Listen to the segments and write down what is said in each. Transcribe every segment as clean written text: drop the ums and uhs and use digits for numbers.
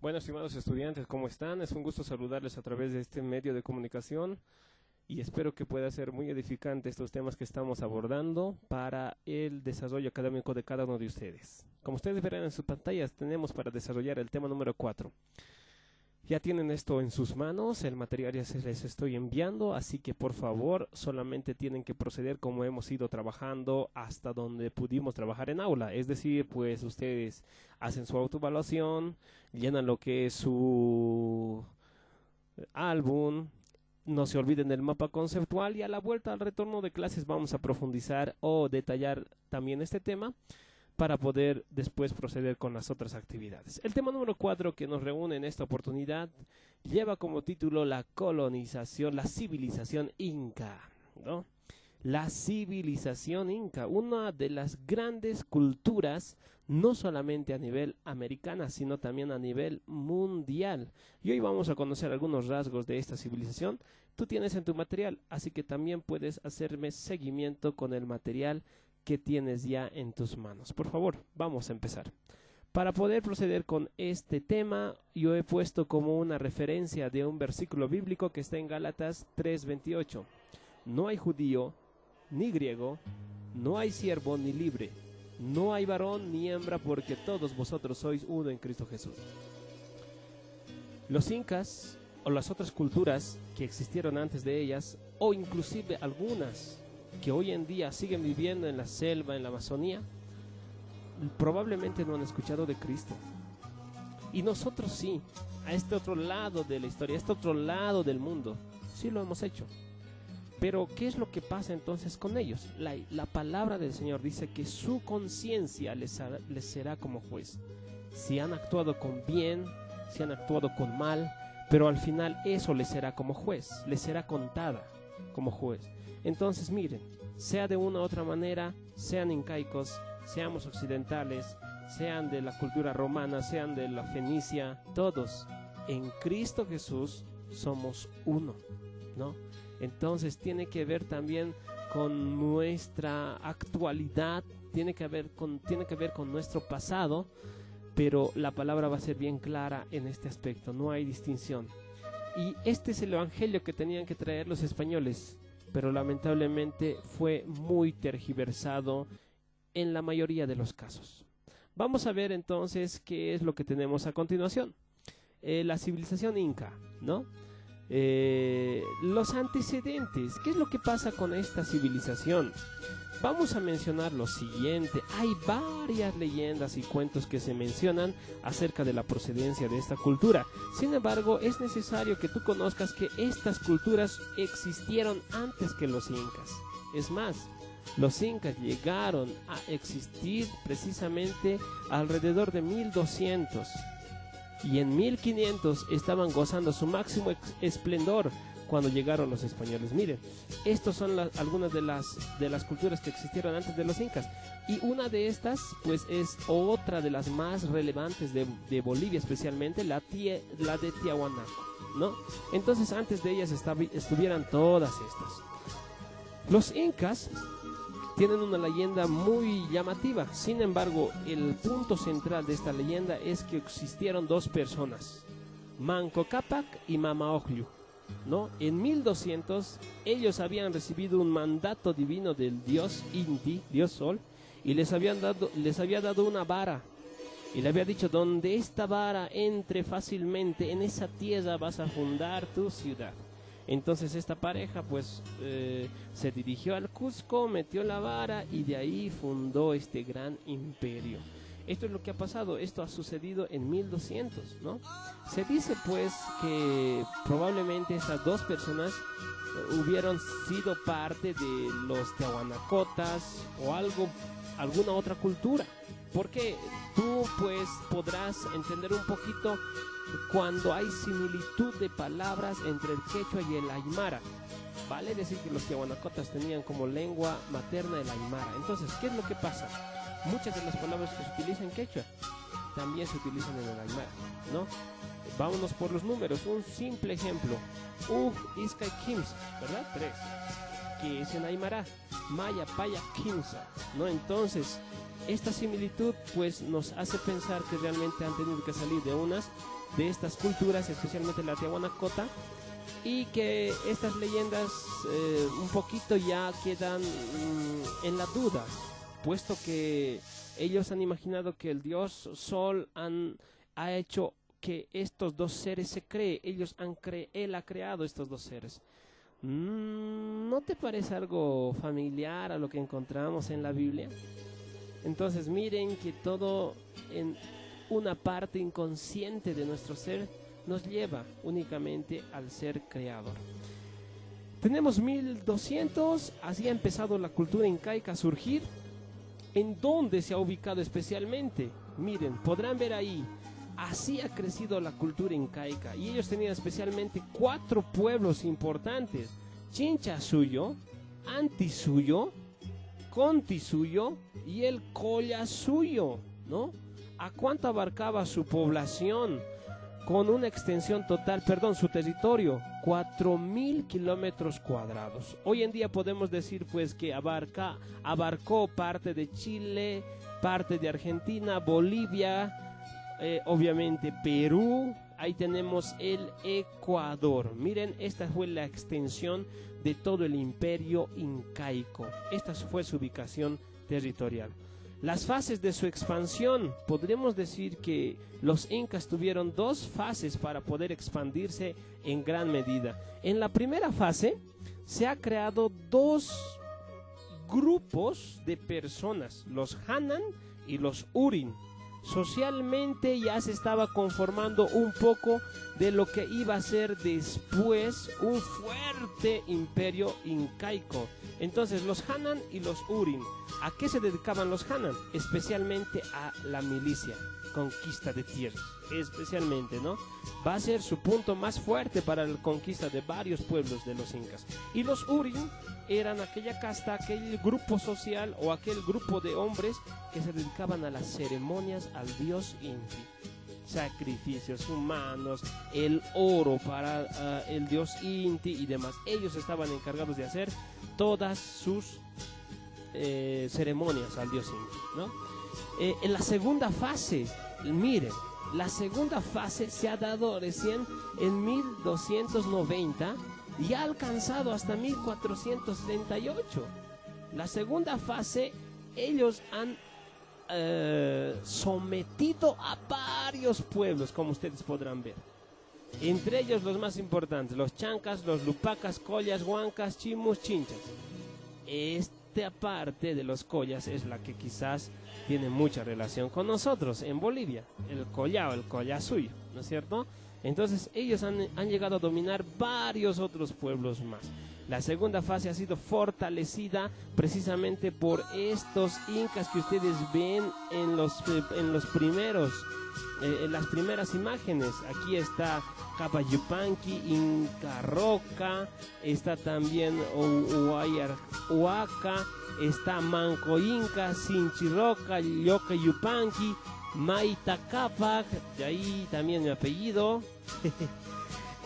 Bueno, estimados estudiantes, ¿cómo están? Es un gusto saludarles a través de este medio de comunicación y espero que pueda ser muy edificante estos temas que estamos abordando para el desarrollo académico de cada uno de ustedes. Como ustedes verán en sus pantallas, tenemos para desarrollar el tema número 4. Ya tienen esto en sus manos, el material ya se les estoy enviando, así que por favor solamente tienen que proceder como hemos ido trabajando hasta donde pudimos trabajar en aula. Es decir, pues ustedes hacen su autoevaluación, llenan lo que es su álbum, no se olviden del mapa conceptual y a la vuelta al retorno de clases vamos a profundizar o detallar también este tema para poder después proceder con las otras actividades. El tema número 4 que nos reúne en esta oportunidad lleva como título la colonización, la civilización inca, ¿no? La civilización inca, una de las grandes culturas, no solamente a nivel americana, sino también a nivel mundial. Y hoy vamos a conocer algunos rasgos de esta civilización. Tú tienes en tu material, así que también puedes hacerme seguimiento con el material que tienes ya en tus manos. Por favor, vamos a empezar. Para poder proceder con este tema, yo he puesto como una referencia de un versículo bíblico que está en Gálatas 3:28. No hay judío ni griego, no hay siervo ni libre, no hay varón ni hembra, porque todos vosotros sois uno en Cristo Jesús. Los incas o las otras culturas que existieron antes de ellas, o inclusive algunas que hoy en día siguen viviendo en la selva, en la Amazonía, probablemente no han escuchado de Cristo. Y nosotros sí, a este otro lado de la historia, a este otro lado del mundo, sí lo hemos hecho. Pero, ¿qué es lo que pasa entonces con ellos? La palabra del Señor dice que su conciencia les será como juez. Si han actuado con bien, si han actuado con mal, pero al final eso les será como juez, les será contada como juez. Entonces miren, sea de una u otra manera, sean incaicos, seamos occidentales, sean de la cultura romana, sean de la fenicia, todos en Cristo Jesús somos uno, ¿no? Entonces tiene que ver también con nuestra actualidad, tiene que ver con nuestro pasado, pero la palabra va a ser bien clara en este aspecto, no hay distinción. Y este es el evangelio que tenían que traer los españoles, pero lamentablemente fue muy tergiversado en la mayoría de los casos. Vamos a ver entonces qué es lo que tenemos a continuación. La civilización inca, ¿no? Los antecedentes, ¿qué es lo que pasa con esta civilización? Vamos a mencionar lo siguiente. Hay varias leyendas y cuentos que se mencionan acerca de la procedencia de esta cultura. Sin embargo, es necesario que tú conozcas que estas culturas existieron antes que los incas. Es más, los incas llegaron a existir precisamente alrededor de 1200. Y en 1500 estaban gozando su máximo esplendor cuando llegaron los españoles. Miren, estas son algunas de las culturas que existieron antes de los incas. Y una de estas, pues, es otra de las más relevantes de Bolivia, especialmente la de Tiahuanaco, ¿no? Entonces, antes de ellas estuvieran todas estas. Los incas tienen una leyenda muy llamativa. Sin embargo, el punto central de esta leyenda es que existieron dos personas, Manco Cápac y Mama Ocllu, ¿no? En 1200 ellos habían recibido un mandato divino del dios Inti, dios Sol, y les había dado una vara y le había dicho: donde esta vara entre fácilmente, en esa tierra vas a fundar tu ciudad. Entonces esta pareja pues se dirigió al Cusco, metió la vara y de ahí fundó este gran imperio. Esto es lo que ha pasado, esto ha sucedido en 1200, ¿no? Se dice pues que probablemente estas dos personas hubieran sido parte de los Tiahuanacotas o alguna otra cultura, porque tú pues podrás entender un poquito cuando hay similitud de palabras entre el quechua y el aymara. Vale decir que los tiahuanacotas tenían como lengua materna el aymara. Entonces, ¿qué es lo que pasa? Muchas de las palabras que se utilizan en quechua también se utilizan en el aymara, ¿no? Vámonos por los números. Un simple ejemplo: Iskay Kimsa, ¿verdad? 3, que es en aymara, Maya Paya Kimsa, ¿no? Entonces, esta similitud pues nos hace pensar que realmente han tenido que salir de unas de estas culturas, especialmente la Tiahuanacota, y que estas leyendas un poquito ya quedan en la duda, puesto que ellos han imaginado que el dios Sol ha hecho que estos dos seres se creen, él ha creado estos dos seres. ¿No te parece algo familiar a lo que encontramos en la Biblia? Entonces miren que todo en una parte inconsciente de nuestro ser nos lleva únicamente al ser creador. Tenemos 1200, así ha empezado la cultura incaica a surgir. ¿En dónde se ha ubicado especialmente? Miren, podrán ver ahí, así ha crecido la cultura incaica, y ellos tenían especialmente 4 pueblos importantes: Chinchasuyo, Antisuyo, Contisuyo y el Collasuyo, ¿no? ¿A cuánto abarcaba su población? Con una extensión total, su territorio, 4.000 kilómetros cuadrados. Hoy en día podemos decir pues que abarcó parte de Chile, parte de Argentina, Bolivia, obviamente Perú, ahí tenemos el Ecuador. Miren, esta fue la extensión de todo el imperio incaico. Esta fue su ubicación territorial. Las fases de su expansión, podríamos decir que los incas tuvieron 2 fases para poder expandirse en gran medida. En la primera fase se ha creado 2 grupos de personas, los Hanan y los Urin. Socialmente ya se estaba conformando un poco de lo que iba a ser después un fuerte imperio incaico. Entonces los Hanan y los Urin, ¿a qué se dedicaban los Hanan? Especialmente a la milicia, conquista de tierras, especialmente, ¿no? Va a ser su punto más fuerte para la conquista de varios pueblos de los incas. Y los Urin eran aquella casta, aquel grupo social o aquel grupo de hombres que se dedicaban a las ceremonias al dios Inti, sacrificios humanos, el oro para el dios Inti y demás. Ellos estaban encargados de hacer todas sus ceremonias al dios Inti, ¿no? En la segunda fase, miren, la segunda fase se ha dado recién en 1290 y ha alcanzado hasta 1438. La segunda fase, ellos han sometido a varios pueblos, como ustedes podrán ver. Entre ellos los más importantes, los chancas, los lupacas, collas, huancas, chimus, chinchas. Esta parte de los collas es la que quizás tiene mucha relación con nosotros en Bolivia, el collao, el collasuyo, ¿no es cierto? Entonces ellos han llegado a dominar varios otros pueblos más. La segunda fase ha sido fortalecida precisamente por estos incas que ustedes ven en los primeros, en las primeras imágenes. Aquí está Capayupanqui, Inca Roca, está también Huaca, está Manco Inca, Sinchiroca, Yoca Yupanqui, Maita Capac, de ahí también mi apellido.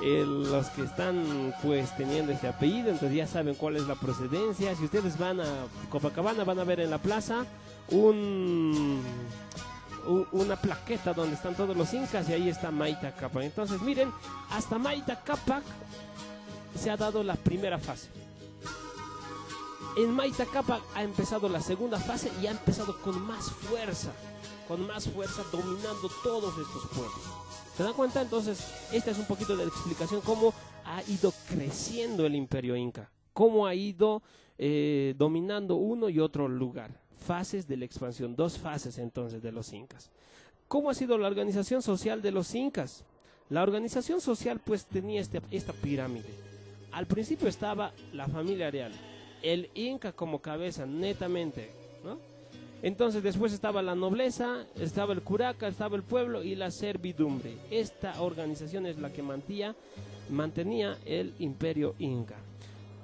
Los que están pues teniendo este apellido, entonces ya saben cuál es la procedencia. Si ustedes van a Copacabana, van a ver en la plaza una plaqueta donde están todos los incas y ahí está Maita Capac. Entonces miren, hasta Maita Capac se ha dado la primera fase. En Maita Capac ha empezado la segunda fase y ha empezado con más fuerza dominando todos estos pueblos. ¿Se dan cuenta? Entonces, esta es un poquito de la explicación cómo ha ido creciendo el imperio inca, cómo ha ido dominando uno y otro lugar. Fases de la expansión, 2 fases entonces de los incas. ¿Cómo ha sido la organización social de los incas? La organización social pues tenía esta pirámide. Al principio estaba la familia real, el inca como cabeza netamente, ¿no? Entonces después estaba la nobleza, estaba el curaca, estaba el pueblo y la servidumbre. Esta organización es la que mantenía el imperio inca.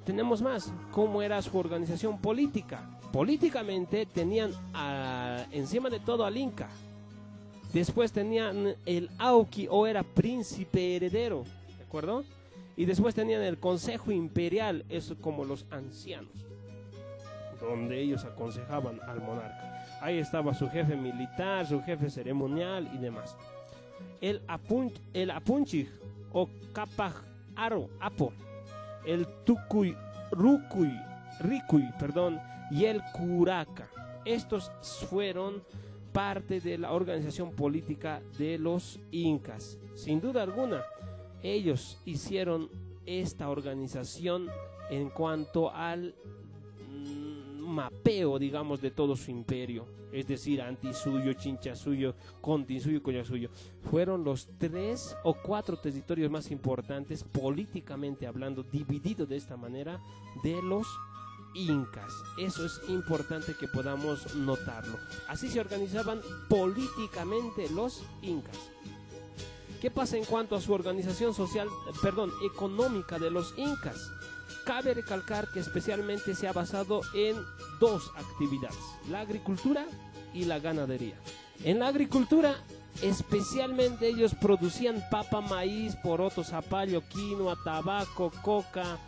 Tenemos más, ¿cómo era su organización política? Políticamente tenían encima de todo al inca. Después tenían el auqui o era príncipe heredero, ¿de acuerdo? Y después tenían el consejo imperial, eso como los ancianos, donde ellos aconsejaban al monarca. Ahí estaba su jefe militar, su jefe ceremonial y demás. el Apunchig o Capaj Aro Apo, el Tucuy Ricuy, y el Curaca. Estos fueron parte de la organización política de los incas. Sin duda alguna, ellos hicieron esta organización en cuanto al mapeo, digamos, de todo su imperio, es decir, Antisuyo, Chinchasuyo, Continsuyo, Collasuyo. Fueron los 3 o 4 territorios más importantes, políticamente hablando, divididos de esta manera, de los incas. Eso es importante que podamos notarlo. Así se organizaban políticamente los incas. ¿Qué pasa en cuanto a su organización económica de los incas? Cabe recalcar que especialmente se ha basado en 2 actividades: la agricultura y la ganadería. En la agricultura, especialmente ellos producían papa, maíz, poroto, zapallo, quinoa, tabaco, coca,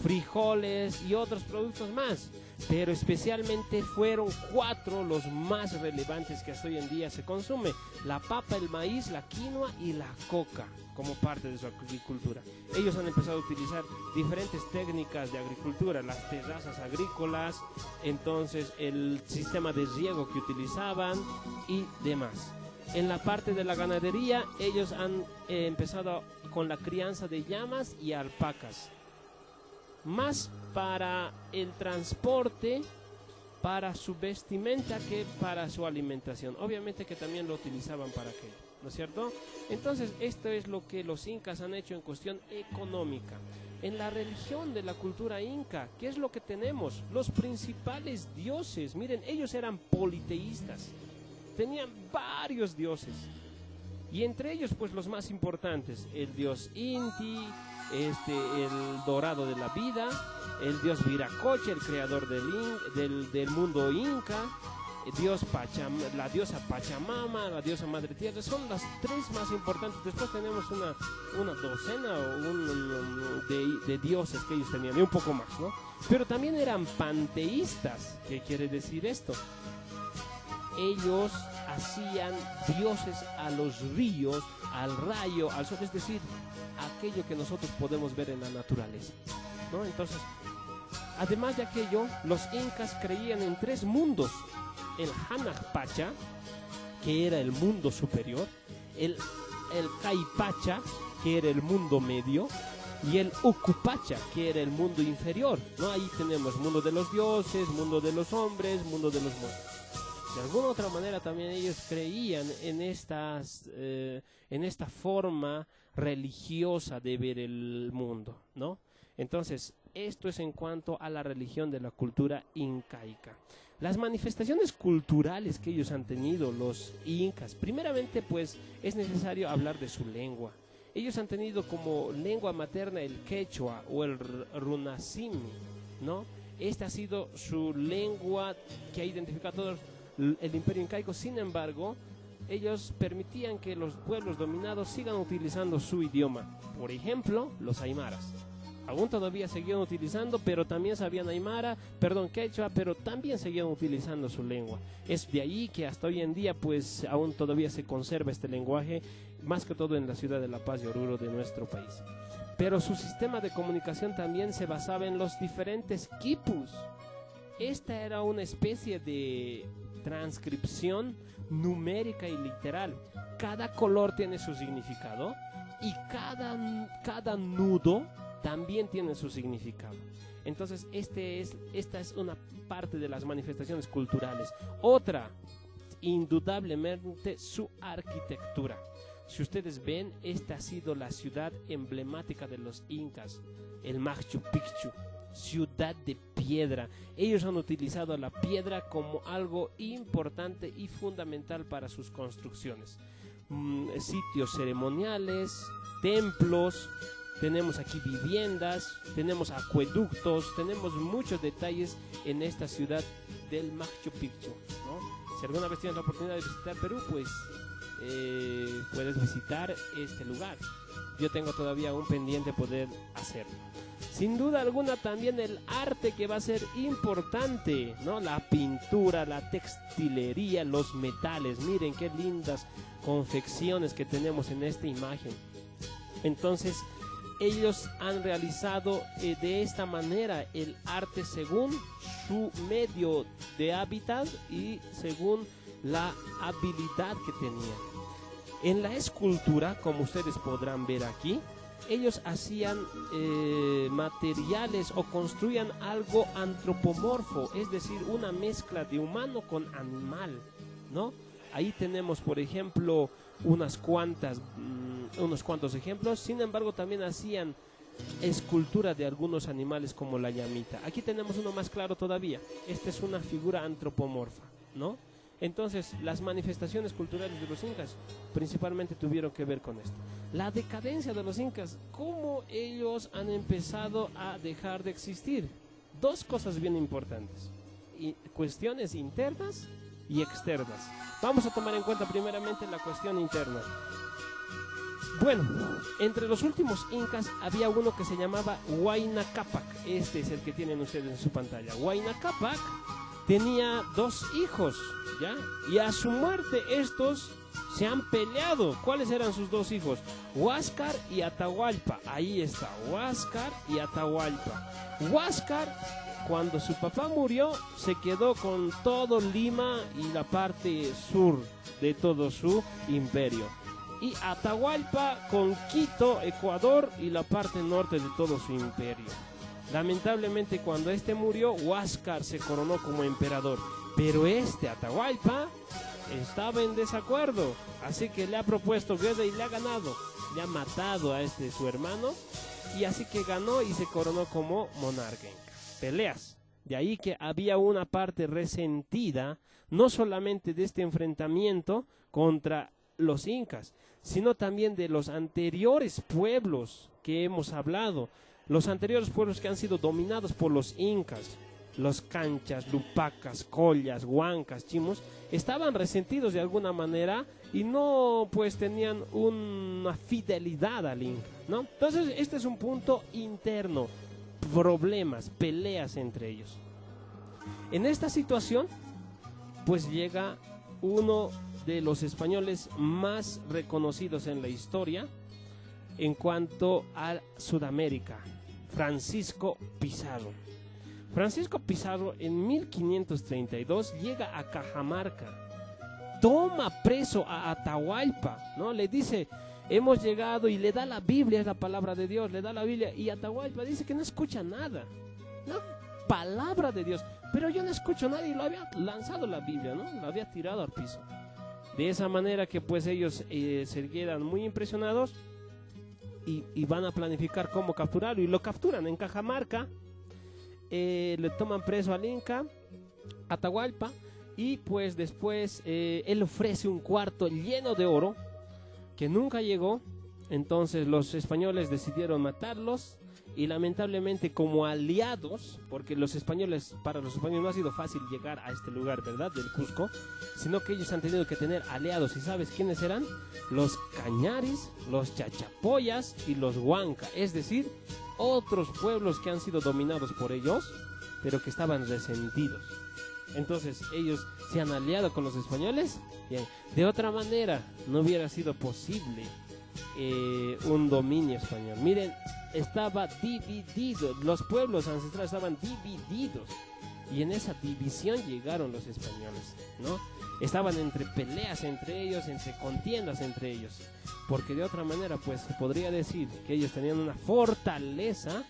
frijoles y otros productos más, pero especialmente fueron 4 los más relevantes que hasta hoy en día se consume: la papa, el maíz, la quinoa y la coca, como parte de su agricultura. Ellos han empezado a utilizar diferentes técnicas de agricultura, las terrazas agrícolas, entonces el sistema de riego que utilizaban y demás. En la parte de la ganadería, ellos han empezado con la crianza de llamas y alpacas, más para el transporte, para su vestimenta que para su alimentación. Obviamente que también lo utilizaban para aquello, ¿no es cierto? Entonces, esto es lo que los incas han hecho en cuestión económica. En la religión de la cultura inca, ¿qué es lo que tenemos? Los principales dioses. Miren, ellos eran politeístas, tenían varios dioses, y entre ellos, pues, los más importantes: el dios Inti, el dorado de la vida, el dios Viracocha, el creador del mundo inca, la diosa Pachamama, la diosa Madre Tierra. Son las 3 más importantes. Después tenemos una docena de dioses que ellos tenían, y un poco más, ¿no? Pero también eran panteístas. ¿Qué quiere decir esto? Ellos hacían dioses a los ríos, al rayo, al sol, es decir, aquello que nosotros podemos ver en la naturaleza, ¿no? Entonces, además de aquello, los incas creían en 3 mundos: el Hanaj-Pacha, que era el mundo superior; el Caipacha, que era el mundo medio; y el Ucupacha, que era el mundo inferior, ¿no? Ahí tenemos mundo de los dioses, mundo de los hombres, mundo de los monstruos. De alguna otra manera también ellos creían en esta forma religiosa de ver el mundo, ¿no? Entonces, esto es en cuanto a la religión de la cultura incaica. Las manifestaciones culturales que ellos han tenido, los incas, primeramente, pues, es necesario hablar de su lengua. Ellos han tenido como lengua materna el quechua o el runasimi, ¿no? Esta ha sido su lengua que ha identificado a todos el imperio incaico. Sin embargo, ellos permitían que los pueblos dominados sigan utilizando su idioma. Por ejemplo, los aymaras aún todavía seguían utilizando, pero también sabían quechua, pero también seguían utilizando su lengua. Es de ahí que hasta hoy en día, pues, aún todavía se conserva este lenguaje, más que todo en la ciudad de La Paz y Oruro de nuestro país. Pero su sistema de comunicación también se basaba en los diferentes quipus. Esta era una especie de transcripción numérica y literal. Cada color tiene su significado, y cada nudo también tiene su significado. Entonces, esta es una parte de las manifestaciones culturales. Otra, indudablemente, su arquitectura. Si ustedes ven, esta ha sido la ciudad emblemática de los incas, el Machu Picchu, ciudad de piedra. Ellos han utilizado la piedra como algo importante y fundamental para sus construcciones. Sitios ceremoniales, templos, tenemos aquí viviendas, tenemos acueductos, tenemos muchos detalles en esta ciudad del Machu Picchu, ¿no? Si alguna vez tienes la oportunidad de visitar Perú, pues puedes visitar este lugar. Yo tengo todavía un pendiente poder hacerlo. Sin duda alguna también el arte, que va a ser importante, ¿no? La pintura, la textilería, los metales. Miren qué lindas confecciones que tenemos en esta imagen. Entonces, ellos han realizado de esta manera el arte según su medio de hábitat y según la habilidad que tenían. En la escultura, como ustedes podrán ver aquí, ellos hacían materiales o construían algo antropomorfo, es decir, una mezcla de humano con animal, ¿no? Ahí tenemos, por ejemplo, unos cuantos ejemplos. Sin embargo, también hacían escultura de algunos animales como la llamita. Aquí tenemos uno más claro todavía. Esta es una figura antropomorfa, ¿no? Entonces, las manifestaciones culturales de los incas principalmente tuvieron que ver con esto. La decadencia de los incas, cómo ellos han empezado a dejar de existir. Dos cosas bien importantes, cuestiones internas y externas. Vamos a tomar en cuenta primeramente la cuestión interna. Bueno, entre los últimos incas había uno que se llamaba Huayna Cápac. Este es el que tienen ustedes en su pantalla. Huayna Cápac tenía 2 hijos, ¿ya? Y a su muerte estos se han peleado. ¿Cuáles eran sus 2 hijos? Huáscar y Atahualpa. Ahí está, Huáscar y Atahualpa. Huáscar, cuando su papá murió, se quedó con todo Lima y la parte sur de todo su imperio. Y Atahualpa con Quito, Ecuador y la parte norte de todo su imperio. Lamentablemente, cuando este murió, Huáscar se coronó como emperador. Pero Atahualpa, estaba en desacuerdo. Así que le ha propuesto guerra y le ha ganado. Le ha matado a su hermano. Y así que ganó y se coronó como monarca inca. Peleas. De ahí que había una parte resentida, no solamente de este enfrentamiento contra los incas, sino también de los anteriores pueblos que hemos hablado. Los anteriores pueblos que han sido dominados por los incas, los canchas, lupacas, collas, huancas, chimos, estaban resentidos de alguna manera y no pues tenían una fidelidad al inca, ¿no? Entonces este es un punto interno, problemas, peleas entre ellos. En esta situación pues llega uno de los españoles más reconocidos en la historia en cuanto a Sudamérica, Francisco Pizarro. Francisco Pizarro en 1532 llega a Cajamarca, toma preso a Atahualpa, ¿no? Le dice, hemos llegado, y le da la Biblia, es la palabra de Dios, le da la Biblia, y Atahualpa dice que no escucha nada, ¿no? Palabra de Dios, pero yo no escucho nada, y lo había lanzado la Biblia, ¿no? Lo había tirado al piso. De esa manera que pues ellos se quedan muy impresionados y van a planificar cómo capturarlo, y lo capturan en Cajamarca. Le toman preso al inca Atahualpa, y pues después él ofrece un cuarto lleno de oro que nunca llegó. Entonces los españoles decidieron matarlos, y lamentablemente como aliados, porque para los españoles no ha sido fácil llegar a este lugar, ¿verdad?, del Cusco, sino que ellos han tenido que tener aliados. ¿Y sabes quiénes eran? Los cañaris, los chachapoyas y los huanca, es decir, otros pueblos que han sido dominados por ellos, pero que estaban resentidos. Entonces ellos se han aliado con los españoles. Bien. De otra manera no hubiera sido posible un dominio español. Miren, estaba dividido, los pueblos ancestrales estaban divididos, y en esa división llegaron los españoles, ¿no? Estaban entre peleas entre ellos, entre contiendas entre ellos, porque de otra manera pues se podría decir que ellos tenían una fortaleza,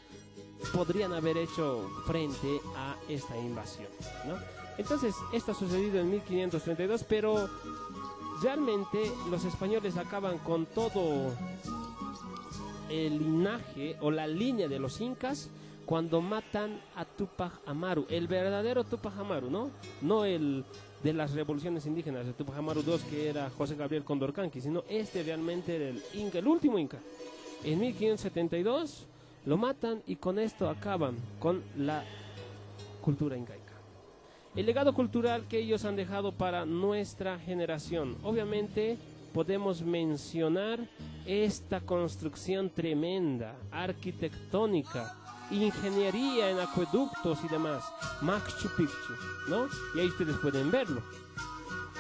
podrían haber hecho frente a esta invasión, ¿no? Entonces esto ha sucedido en 1532, pero realmente los españoles acaban con todo el linaje o la línea de los incas cuando matan a Túpac Amaru, el verdadero Túpac Amaru, no el de las revoluciones indígenas, el Túpac Amaru II, que era José Gabriel Condorcanqui, sino realmente era el inca, el último inca. En 1572 lo matan, y con esto acaban con la cultura incaica. El legado cultural que ellos han dejado para nuestra generación, obviamente podemos mencionar esta construcción tremenda, arquitectónica, ingeniería en acueductos y demás, Machu Picchu, ¿no? Y ahí ustedes pueden verlo.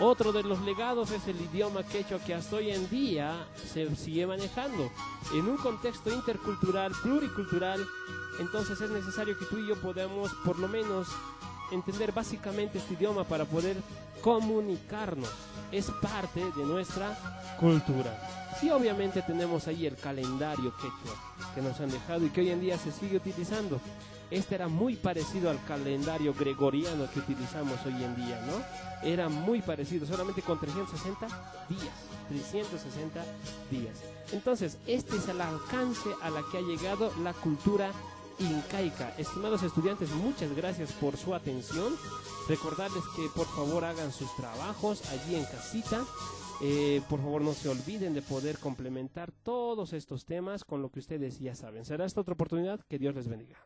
Otro de los legados es el idioma quechua, que hasta hoy en día se sigue manejando en un contexto intercultural, pluricultural. Entonces es necesario que tú y yo podamos por lo menos entender básicamente este idioma para poder comunicarnos. Es parte de nuestra cultura. Y obviamente tenemos ahí el calendario quechua que nos han dejado y que hoy en día se sigue utilizando. Este era muy parecido al calendario gregoriano que utilizamos hoy en día, ¿no? Era muy parecido, solamente con 360 días. 360 días. Entonces, este es el alcance a la que ha llegado la cultura incaica. Estimados estudiantes, muchas gracias por su atención. Recordarles que por favor hagan sus trabajos allí en casita. Por favor no se olviden de poder complementar todos estos temas con lo que ustedes ya saben. Será esta otra oportunidad. Que Dios les bendiga.